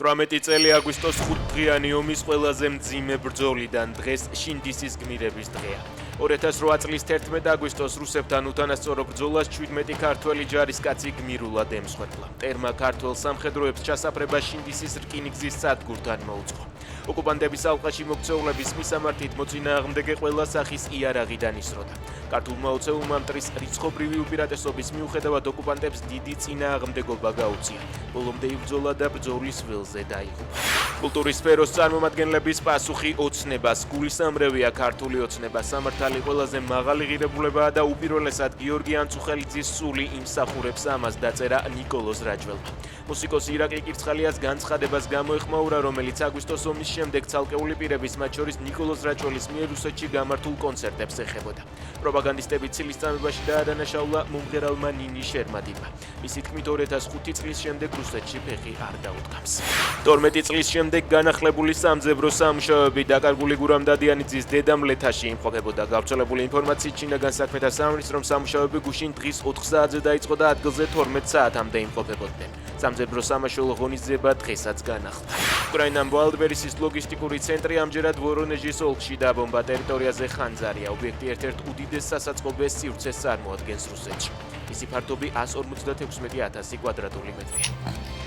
18 წელი აგვისტოს 5-დღიანი ომის ყველაზე მძიმე ბრძოლიდან დღეს შინდისის გმირების დღეა. 2008 წლის 11 აგვისტოს რუსებთან უთანასწორო ბრძოლას 17 ქართველი ჯარისკაცი გმირულად ემსხვერპლა. მტერმა ქართველ სამხედროებს ჩასაფრება შინდისის რკინიგზის სადგურთან მოუწყო. ოკუპანტების ალყაში მოქცეულების მისამართით მოწინააღმდეგე ყველა სახის იარაღიდან ისროდა. ქართულმა ოცეულმა მტრის რიცხობრივი უპირატესობის მიუხედავად ოკუპანტებს დიდი წინააღმდეგობა გაუწია. ბოლომდე იბრძოლა და ბრძოლის ველზე დაიღუპა. კულტურის სფეროს წარმომადგენლების პასუხი ოცნებას გულისამრევია ქართული ოცნება სამართალი ყველაზე მაღალი ღირებულებაა და უპირველესად გიორგი ანწუხელიძის სული იმსახურებს ამას დაწერა ნიკოლოზ რაჯველმა. მუსიკოსი ირაკლი კირცხალიას განცხადებას გამოეხმაურა, რომელიც აგვისტოს ომის შემდეგ ცალკეული პირების, მათ შორის ნიკოლოზ რაჭველის მიერ რუსეთში გამართულ კონცერტებს ეხებოდა. პროპაგანდისტები ცილის წამებაში დაადანაშაულა მომღერალმა ნინი შერმადინმა. მისი თქმით 2005 წლის შემდეგ რუსეთში ფეხი არ დაუდგამს. 12 წლის შემდეგ განახლებული სამძებრო სამუშაოები დაკარგული გურამ დადიანიძის დედამლეთაში იმყოფებოდა. გავრცელებული ინფორმაციით ჩინაგან საქმეთა სამინისტრომ სამუშაოები გუშინ დღის 4 საათზე დაიწყო და ადგილზე 12 საათამდე იმყოფებოდნენ. სამძებრო სამაშველო ღონისძიება დღესაც განახლდა. უკრაინამ ვალდბერისის ლოგისტიკური ცენტრი ამჯერად ვორონეჟის ოლქში დაბომბა. ტერიტორიაზე ხანძარია. ობიექტი ერთ-ერთ უდიდეს სასაწყობეს სივრცეს წარმოადგენს რუსეთში. მისი ფართობი 156,000 კვადრატული მეტრია.